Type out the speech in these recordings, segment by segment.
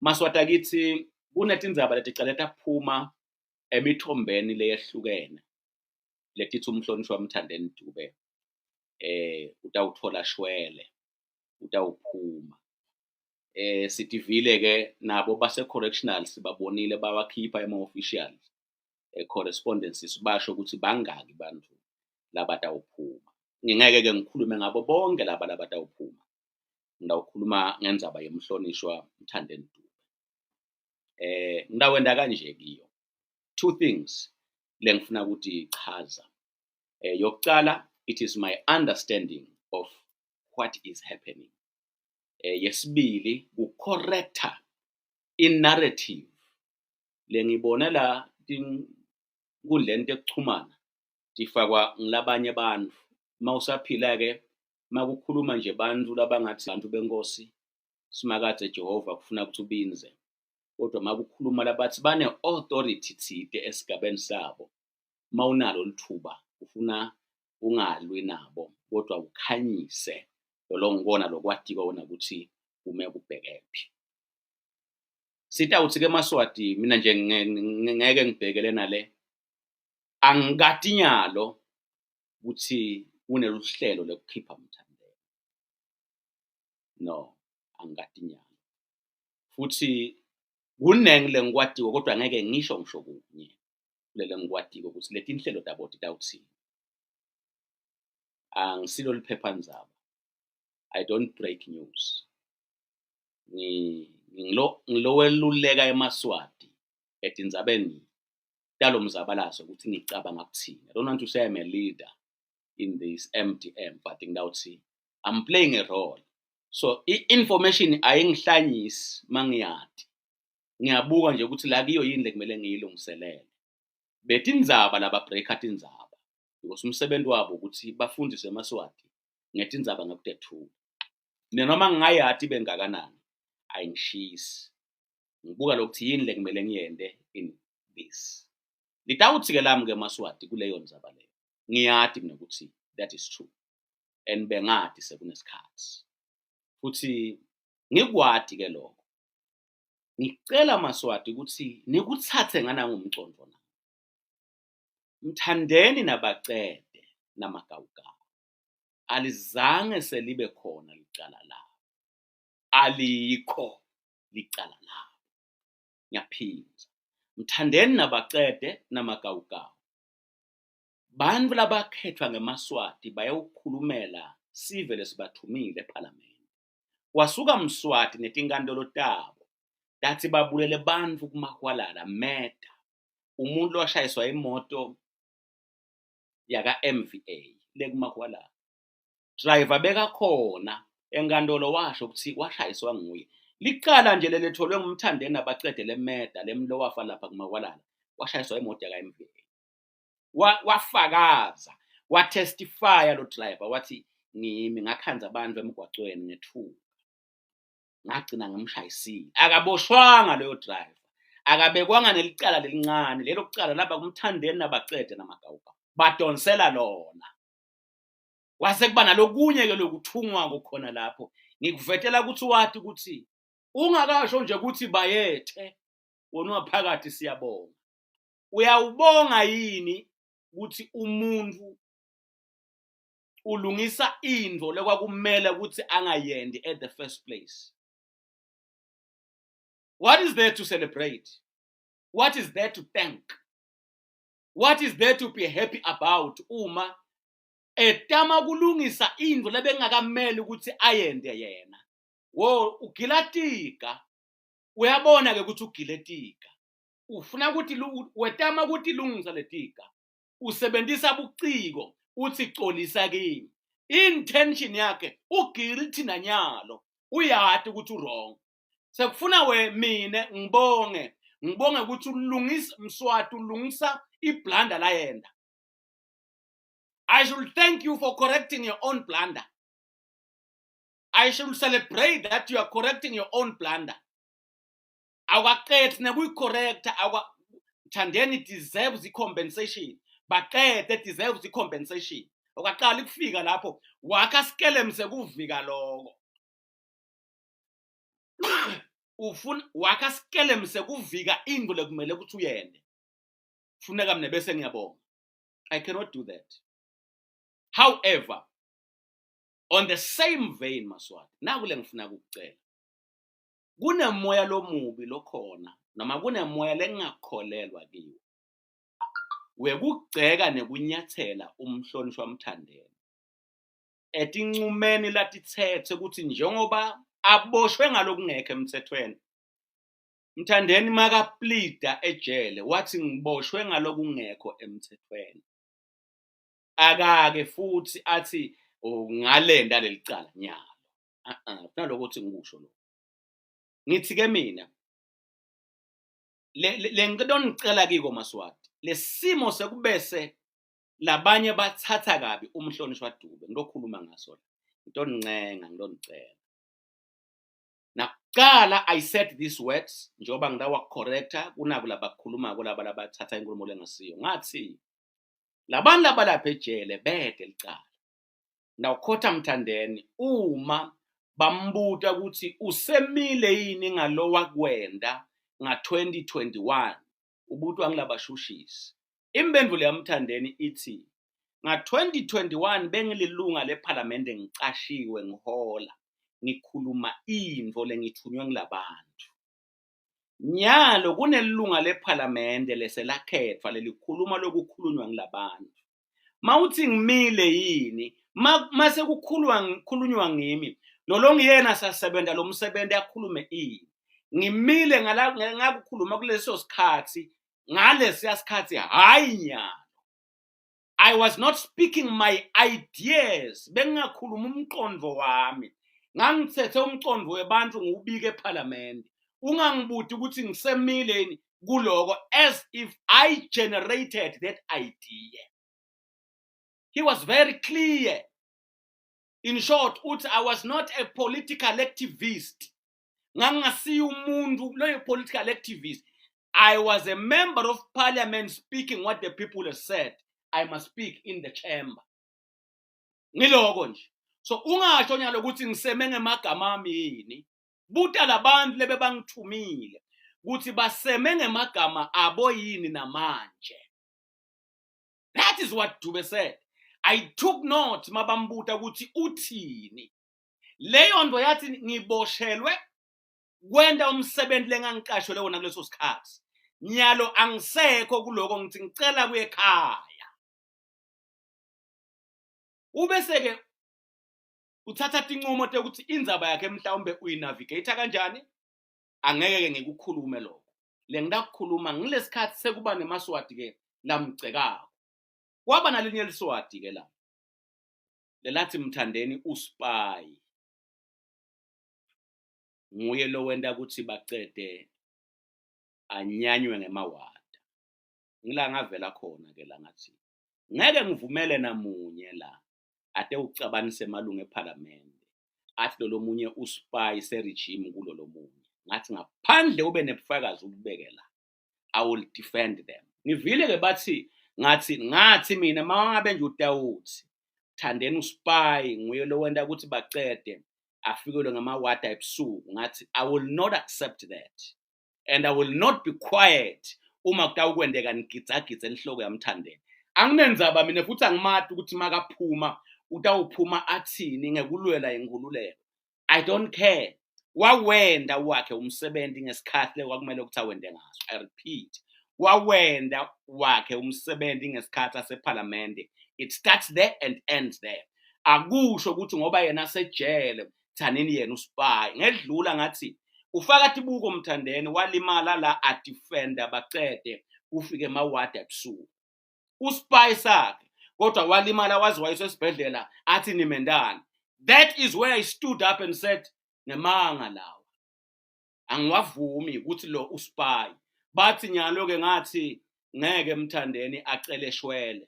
Maswati akithi kunetindzaba leticale taphuma emithombeni leyehlukene letithi umhlonishwa Mthandeni Dube utawuthola shwele, utawuphuma. Sitivile ke nabo base correctional sibabonile bawakhipha ema-officials correspondences basho ukuthi bangaki bantu labatawuphuma. Ngingeke ke ngikhulume ngabo bonke laba labatawuphuma. Ngidawukhuluma ngendzaba yemhlonishwa Mthandeni Dube. Ngidawenda kanje kiyo. Two things lengifuna ukuthi ichaza. Yokucala, it is my understanding of what is happening. Yesibili, ucorrecta in-narrative. Lengibone la kundleni tekuchumana tifakwa ngilabanye abantu. Mawusaphila ke makukhuluma nje bantu labangathi bantu benkosi simakade Jehova kufuna ukuthi ubinze. Kodwa makukhuluma labathi bane authority thide esigabeni sabo. Mawunalo lithuba ufuna ungalwi nabo kodwa ukhanyise lo ngibona lokwati kona ukuthi ume kubhekephi. Sitawuthi ke Maswati mina nje ngeke ngibhekele nale angikati nyalo ukuthi uneluhlelo lokukhipha Mthandeni. No, angikati nyalo. Futhi kunengi lengikwatiko kodwa ngeke ngisho kunye kulele ngikwatiko ukuthi leti inhlelo tabo titawuthini. Angisilo liphephandzaba. I don't break news. Ngiloweluleka eMaswati etindzabeni talomzabalazo ukuthi ngicabanga ukuthini. I don't want to say I'm a leader in this MDM, but ngidawuthi I'm playing a role. So information ayingihlanyisi mangiyati. Ngiyabuka nje ukuthi la kiyo yini lekumele ngiyilungiselele. Betindzaba laba breaka tindzaba. Because umsebenzi wabo ukuthi bafundise eMaswati ngetindzaba ngakuthethu. Noma ngingayati bengakanani ayingishisi. Ngibuka lokuthi yini lekumele ngiyende in this. Litawuthi ke lami ke Maswati kuleyo ndzaba leyo. Ngiyati mina ukuthi that is true. And bengati sekunesikhathi. Futhi ngikwati ke lokho. Ngicela Maswati ukuthi nikuthathe ngana ngumcondo na. Mthandeni nabacede namagawugawu. Alizange selibe khona licala lawo. Alikho licala lawo. Ngiyaphinza. Mthandeni nabacede namagawugawu. Bantu labakhethwa ngeMaswati bayawukhulumela sive lesibathumile eParliament. Wasuka Mswati netinkantolo tabo. Dathi babulele bantu kuMahwalala Meta. Umuntu washayiswa imoto yaka MVA lekuMahwalala. Driver beka khona enkantolo washo ukuthi washayiswa nguye. Licala nje leletholwe ngumthandeni nabacede leMeta lemlo wafa lapha kuMahwalala. Washayiswa imoto yaka MVA. Wafakaza, watestifya lo driver wathi ngimi ngakhanza abantu emgwaqweni ngethuka. Ngagcina ngimshayisile. Akaboshwanga leyo driver. Akabekwanga nelicala lelincane. Lelo cala laba kumthandeni nabacede namagawugawu. Badonsela lona. Wase kuba nalokunye ke lokuthungwa kokhona lapho. Ngikuvetela ukuthi wathi ukuthi ungakasho nje ukuthi bayethe wona waphakathi siyabonga. Uyawubonga yini ukuthi umuntu ulungisa indvo lekwakumele ukuthi angayendi at the first place? What is there to celebrate? What is there to thank? What is there to be happy about uma etama kulungisa indvo lebengakameli ukuthi ayende yena? Wo ugilatika. Uyabona ke ukuthi ugiletika. Ufuna ukuthi wetama ukuthi lungisa letika. Usebenzisa buciko uthi colisa kimi. Intention yakhe uguilty nanyalo. Uyati ukuthi wrong. Sekufuna mina ngibonge ukuthi ulungisa Mswati ulungisa iblunder la yenda. I should thank you for correcting your own blunder. I should celebrate that you are correcting your own blunder. Awaqedwe nekuyicorrecta Mthandeni deserves the compensation. Baqede deserves the compensation. Okaqala ukufika lapho wakha skele mse kuvika lokho. ufuna wakasikele msekuvika into lekumele ukuthi uyende funeka mina bese ngiyabonga. I cannot do that. However, on the same vein Maswati, nakule ngifuna ukucela, kunemoya lomubi lokhona noma kunemoya lengakholelwa kiwo wekugceka nekunyathela umhlonishwa Mthandeni etincumeni latithethe ukuthi njengoba aboshwe ngalokungekho emthethweni, Mthandeni makaplida ejele wathi ngiboshwe ngalokungekho emthethweni, akake futhi athi ngalenda lelicala nyalo. Kunaloko ukuthi ngikusho lo. Ngithi ke mina le nto ngicela kiko Maswati, lesimo sekubese labanye bathatha kabi umhlonishwa Dube ngizokhuluma ngaso la. Ngitoncenga ngidonicela. Nakuqala I said these words njoba ngidawa corrector kunabo labakhuluma kulaba labathatha inkulumo lengasiyo. Ngathi labantu labalapha ejele bede licala. Nawukhotha Mthandeni uma bambuta ukuthi usemile yini ngalowa kwenda nga-2021 ubutwa ngilabashushisi. Impendulo yaMthandeni ithi nga-2021 bengililunga lePhalamende ngicashiwe ngihola ngikhuluma info lengithunywe ngilabantu. Nyalo kunelunga lePhalamende leselakhethwa lelikhuluma lokukhulunywa ngilabantu. Mawuthi ngimile yini mase kukhulunywa ngimi lo ngiyena sasebenza lo msebenzi yakhulume ini. Ngimile ngakukhuluma kuleso sikhathi ngalesiya sikhathi hayi nyalo. I was not speaking my ideas, bengakhuluma umqondo wami. Ngangithethe umqondo webantu ngubike ePhalamende. Ungangibuthi ukuthi ngisemile kuloko as if I generated that idea. He was very clear. In short, I was not a political activist. Ngangasiya umuntu lo political activist. I was a member of parliament speaking what the people have said. I must speak in the chamber. Ngiloko nje. So ungasho nyalo ukuthi ngiseme ngemagama ami yini. Buta labantu lebe bangithumile ukuthi baseme ngemagama abo yini namanje. That is what Dube said. I took note mabambuta ukuthi uthini. Leyo nto yathi ngiboshelwe kwenda umsebenzi lengangiqashwe wona kuleso sikhathi. Nyalo angisekho kuloko ngithi ngicela kuye ekhaya. Ubese ke uthatha inqumo ukuthi indzaba yakhe mhlawumbe uyinavigate kanjani, angeke ke ngikukhulume lokho. Le ngidakukhuluma ngilesikhathi sekuba nemaswati ke lamgcekako. Kwaba nalinye liswati ke la. Lelathi Mthandeni uspy. Nguye lo wenda ukuthi bacede anyanywe ngemawada. Ngila ngavela khona ke la ngathi ngeke ngivumele namunye la ate ucabanise malungu ePhalamende athi lo munye uspy seregime kulo lo munye. Ngathi ngaphandle ube nebufakazi ububeke la, I will defend them. Ngivile ke bathi ngathi mina mangabe nje uTawuthi Mthandeni uspy nguye lo wenda ukuthi bacede afikelwe ngamawada ebusuku. Ngathi I will not accept that and I will not be quiet uma kutawukwendeka ngigidza enhloko yaMthandeni. Anginenzaba mina futhi angimati ukuthi makaphuma utawuphuma athini ngekulwela ingululeko. I don't care. Wawenda wakhe umsebenzi ngesikhathi lekwakumele ukuthi awende ngaso. I repeat, wawenda wakhe umsebenzi ngesikhathi asePhalamende. It starts there and ends there. Akusho ukuthi ngoba yena sejele Mthandeni yena uspy. Ngedlula ngathi ufaka tibuko Mthandeni walimala la adefenda bacede ufike emawada ebusuku. Uspy sakhe kodwa walimala wazi wayesesibhedlela athi nimendana. That is where I stood up and said nemanga lawa angiwavumi ukuthi lo uspy. Bathi nyalo ke ngathi ngeke Mthandeni acele shwele.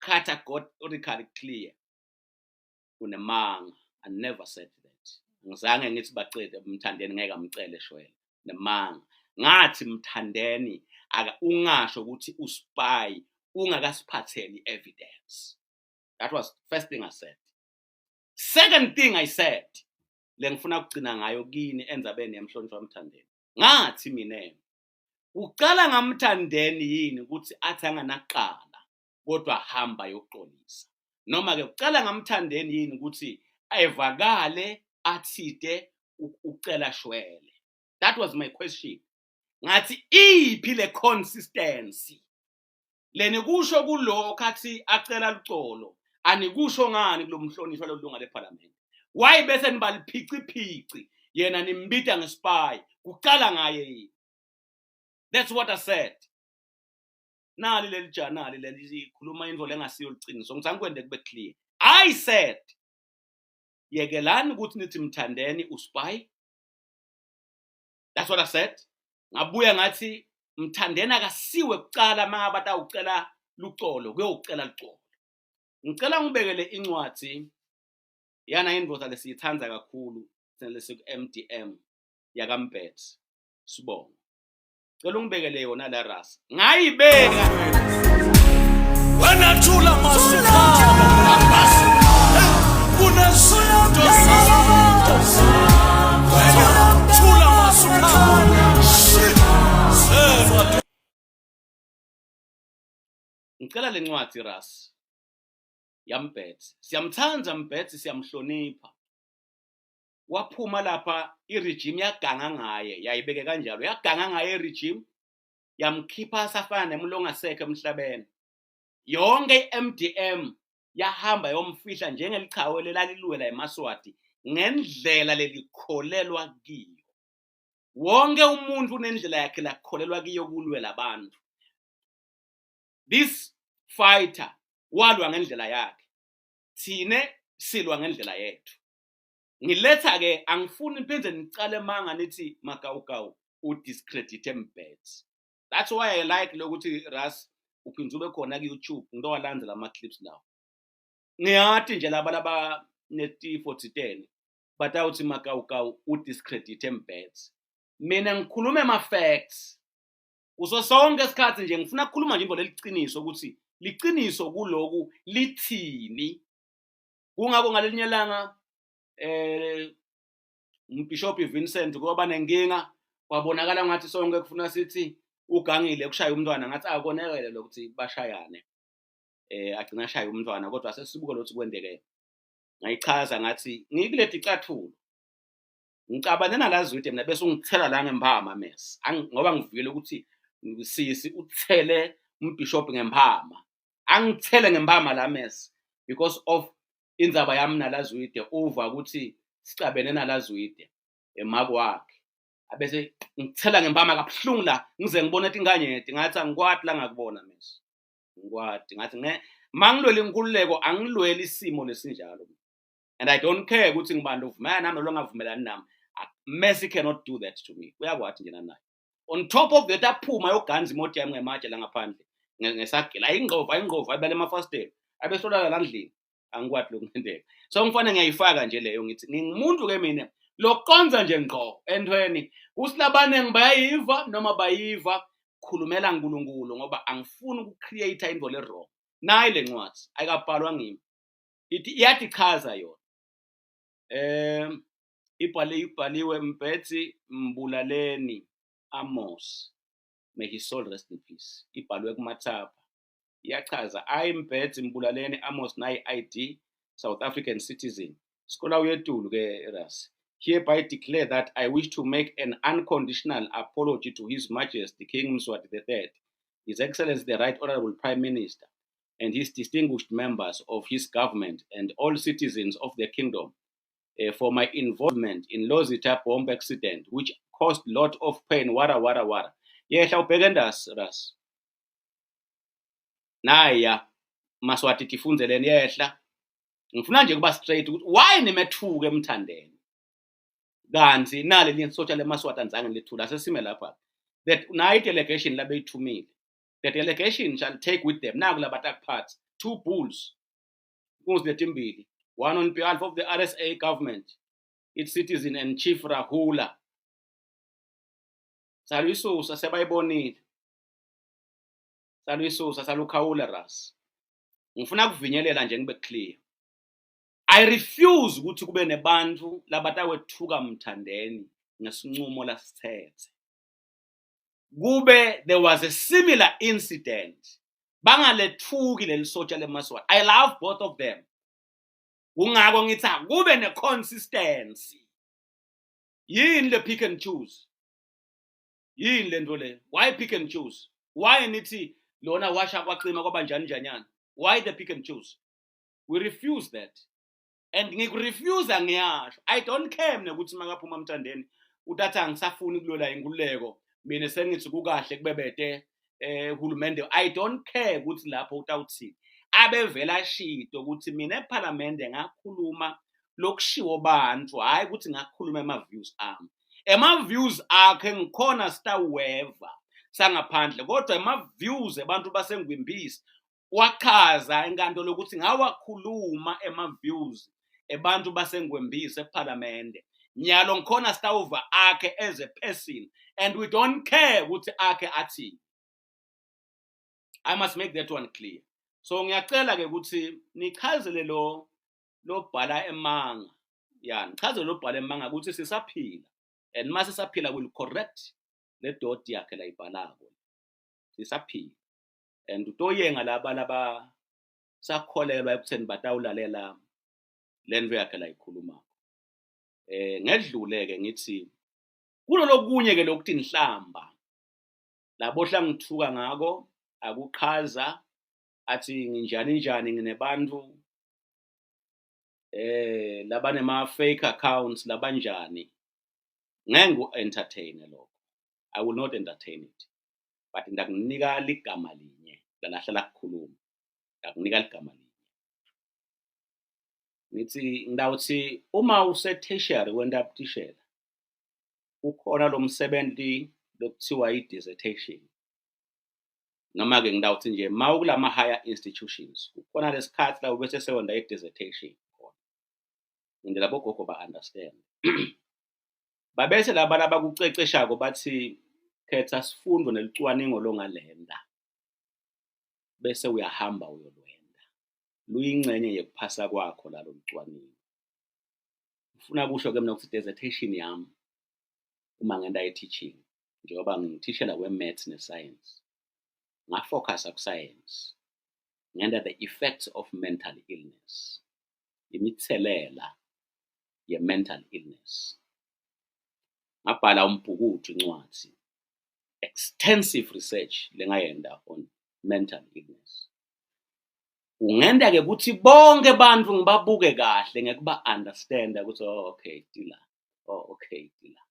Categorically clear. Unemanga. I never said that. Ngizange ngithi bacede Mthandeni ngeke amcele shwele. Nemanga. Ngathi Mthandeni ungasho ukuthi uspy ungakasiphatheli evidence. That was first thing I said. Second thing I said, lengifuna ukugcina ngayo kini endzabeni yamhlonishwa Mthandeni. Ngathi mina uqala ngaMthandeni yini ukuthi athi anganaqala kodwa hamba yokuxolisa, noma ke uqala ngaMthandeni yini ukuthi ayevakale athide ucela shwele? That was my question. Ngathi iphi le consistency leni kusho kulokho athi acela uxolo, anikusho ngani kulomhlonishwa lolunga leParliament? Why bese nibaliphiciphici yena nimbita ngespy? Kuqala ngaye yini? That's what I said. Nali leli janali leli khuluma into lengasiyo liqiniso, ngizange kwende kube clear. I said yekelani ukuthi nithi Mthandeni uspy. That's what I said. Ngabuya ngathi Mthandeni akasiwe kuqala mangaba ucela luxolo kuyocela luxolo. Ngicela ngibekele incwadi yana indvodza lesiyithanda kakhulu lesiku MDM yakaMbetsi Sibongo. Ngicela ungibekele yona la Ras. Ngayibeka wena thula masukhala kunezinto wena thula masukhala. Ngicela lencwadi Ras yaMbetsi. Siyamthanda Mbetsi, siyamhlonipha. Waphuma lapha iregime yaganga ngaye, yayibeke kanjalo. Yaganga ngaye iregime, yamkhipha safana nemlonga sekhe emhlabeni. Yonke iMDM yahamba yomfihla njengelichawe lelaliluwela eMaswati ngendlela lelikholelwa kiyo. Wonke umuntu unendlela yakhe lakholelwa kiyo kulwela abantu. This fighter walwa ngendlela yakhe, thine silwa ngendlela yethu. Ngiletha ke angifuni niphinde nicale manga nithi Makawukawu udiscredite Mbetsi. That's why I like lokuthi Ras uphindze ube khona ku YouTube ngizowalandela ama clips lawo. Ngiyathi nje laba neti4010 batawuthi Makawukawu udiscredite Mbetsi. Mina ngikhuluma ama facts. Uso sonke isikhathi nje ngifuna ukukhuluma nje imbo leliqiniso ukuthi liqiniso kuloku lithini. Kungako ngalelinye langa uMbishop Vincent ngoba nenkinga wabonakala ngathi sonke kufuna sithi ugangile kushaya umntwana, ngathi akonekele lokuthi bashayane. Agcina shaya umntwana kodwa sesibuka lokuthi kwendeke. Ngayichaza ngathi ngikulethi icathulo. Ngicabane nalazwide mina bese ungithela la ngempama mess. Ngoba ngivile ukuthi sisi uthele uMbishop ngempama. Angithele ngempama la mess because of indzaba yami nalazwide over ukuthi sicabene nalazwide emako wakhe. Abese ngithela ngempama kabuhlungu la ngize ngibone ukuthi inganyeti ngathi angikwati la ngakubona mess. Ngikwati ngathi mangilwela inkululeko angilwela isimo lesinjalo. And I don't care ukuthi ngibani uvumela nami lo ngavumelani nami. Messi cannot do that to me. Uyakwathi njena naye. On top of that aphuma yoganza imoto yami ngematshe la ngaphandle ngesagila ingqova ibale emafastela abesolala la ndlini. Angikwathi lokuncendeka. So ngifana ngiyayifaka nje leyo ngithi ngingumuntu ke mina lokonza nje ngqo endweni usilabane ngibayiva noma bayiva khulumela uNkulunkulu ngoba angifuni ukucreate into le wrong. Nayi le ncwadi ayikabhalwa ngimi. Ithi iyathi chaza yona. Ibhaliwe Mbetsi Mbulaleni Amos. May his soul rest in peace. Ibhalwe kuMathapha. Iyachaza Mbetsi Mbulaleni Amos nayi ID South African citizen. Scholar wethu ke Ras. Hereby declare that I wish to make an unconditional apology to His Majesty King Mswati III, His Excellency the Right Honorable Prime Minister, and his distinguished members of his government and all citizens of the kingdom for my involvement in Lozita bomb accident, which caused lot of pain. Wara. Yehla ubhekendas Ras. Naya Maswati tifunzeleni yehla. Ngifuna nje kuba straight ukuthi why nimethuke eMthandeni. Kanti nale linsotha leMaswati anzange lithula sesime lapha. That night delegation labeyithumile. That delegation shall take with them naku labatak parts 2 bulls. Kunziletimbili. One on behalf of the RSA government, its citizen and Chief Rahula. Saluisusa sebayibonile. Saluisusa salukhawula Ras. Ngifuna kuvinyelela nje ngibe clear. I refuse ukuthi kube nebantu labatawethuka mthandeni ngesinqumo lasithethe. Kube there was a similar incident. Bangalethuki lelisotsha leMaSWAT. I love both of them. Kungako ngithi kube ne-consistency. Yini le pick and choose? Yini le nto le? Why pick and choose? Why nithi lona washa kwacima kwaba njani njanyana? Why the pick and choose? We refuse that. And ngikurefuse ngiyasho. I don't care mina ukuthi makaphuma mthandeni utathi angisafuni kulola inkululeko. Mina sengithi kukahle kubebede uhulumende. I don't care ukuthi lapho utawuthini. Abevela shito ukuthi mina eParliament ngakhuluma lokushiwo bantu hayi ukuthi ngakhuluma ama-views ami. Ama-views akhe ngikhona sitaweva sangaphandle kodwa ama-views abantu basengwimbisi wachaza enkantolo ukuthi ngawakhuluma ama-views abantu basengwimbisi eParliament. Nyalo ngikhona sitawuva akhe as a person and we don't care ukuthi akhe athi. I must make that one clear. So ngiyacela ke ukuthi nichazele lo bhala emanga. Ya, nichazele lo bhala emanga ukuthi sisaphila. And mase sisaphila will correct le dot yakhe la ibhalako. Sisaphila. And utoyenga laba sakholelwa ekutheni batawulalela lento yakhe la ikhuluma. Ngedluleke ngithi kulolo kunye ke lokuthi nihlamba. Labo hlangithuka ngako akuqhaza athi njani nginebantu labane ma fake accounts labanjani ngengu entertain lokho. I will not entertain it, but ndakunika ligama linye lalahlala kukhuluma ndakunika ligama linye nithi ngidawuthi uma use tertiary wenda ubutishela ukhona lo msebenzi lokuthiwa i-dissertation. Noma ke ngidawuthi nje mawukulama higher institutions kukhona lesikhathi la ubese sewenda i-dissertation khona indlela bogogo ba understand. Babese laba abakuceceshako bathi khetha sifundo nelicwaningo longalenda bese uyahamba uyolwenda luyingcenye yekuphasa kwakho lalo licwaningo. Ufuna kusho ke mina ukuthi dissertation yami uma ngenda i-teaching njengoba ngithishela kwe-maths ne-science ngafocusa ku-science ngenda the effects of mental illness, imithelela ye-mental illness. Ngabhala umbhukuthi incwadi extensive research lengayenda on mental illness. Ungenda ke ukuthi bonke bantu ngibabuke kahle ngekuba understand ukuthi okay dila dila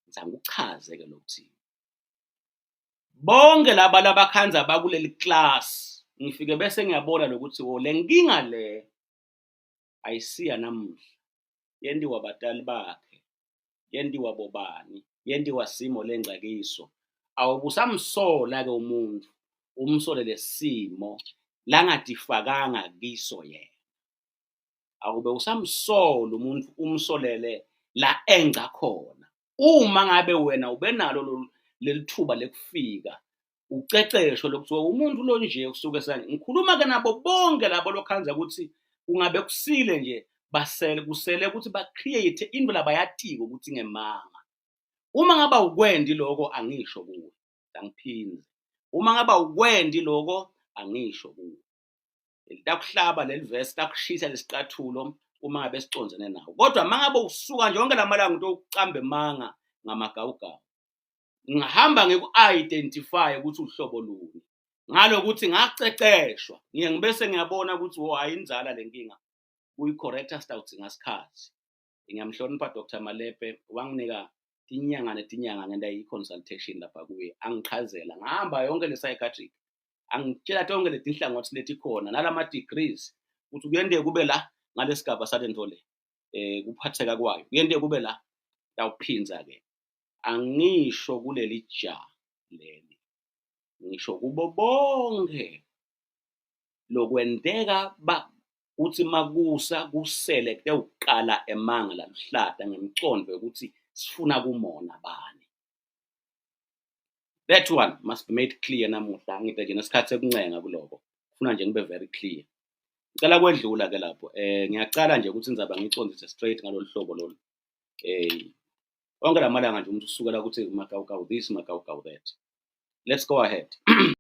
ngizama ukuchaze ke lokuthi bonke laba labakhanza bakuleli class ngifike bese ngiyabona lokuthi lenkinga le ayisiya namuhla yendiwa abatali bakhe yendiwa bobani yendiwa simo lengcakiso awubusamsola ke umuntu umsole lesimo langatifakanga kiso yena awube usamsola umuntu umsolele la enga khona. Uma ngabe wena ubenalo lelithuba lekufika ucecesho lokuthi umuntu lo nje kusuke sanje ngikhuluma ke nabo bonke labo lokhanza ukuthi ungabe kusile nje kusele ukuthi ba create into labayatiko ukuthi ngemanga. Uma ngaba ukwendi lokho angisho kuwe angiphinze. Uma ngaba ukwendi lokho angisho kuwe. Litakuhlaba leliverse takushisa lesicathulo uma ngabe siconzene nawo. Kodwa mangabe usuka nje yonke lamalanga into ukucamba emanga ngamagawugawu. Ngihamba ngiku-identify ukuthi uhlobo luni. Ngalo ukuthi ngaceceshwa ngibese ngiyabona ukuthi ayinzala lenkinga kuyicorrecta stouts ngasikhathi. Ngiyamhlonipha Dr. Malepe wanginika tinyanga ngenda i-consultation lapha kuye angichazela ngihamba yonke le psychiatric angitshela tonke leti nhlangothi leti khona nalama degrees ukuthi kuyende kube la ngalesigaba salentole kuphatheka kwayo kuyende kube la tawuphinza ke angisho kuleli ja leli ngisho kubo bonke lokwendeka uthi makusa kuselekte uqala emanga laluhlata ngemcondo ukuthi sifuna kumona bani. That one must be made clear namuhla ngide nje nesikhathi sekuncenga kuloko ufuna nje ngibe very clear. ngicela kwedlula ke lapho. Ngiyacala nje ukuthi ngizabe ngicondise straight ngalolu hlobo lolu. Onke lamalanga nje umuntu usukela ukuthi makawukawu this, makawukawu that. Let's go ahead.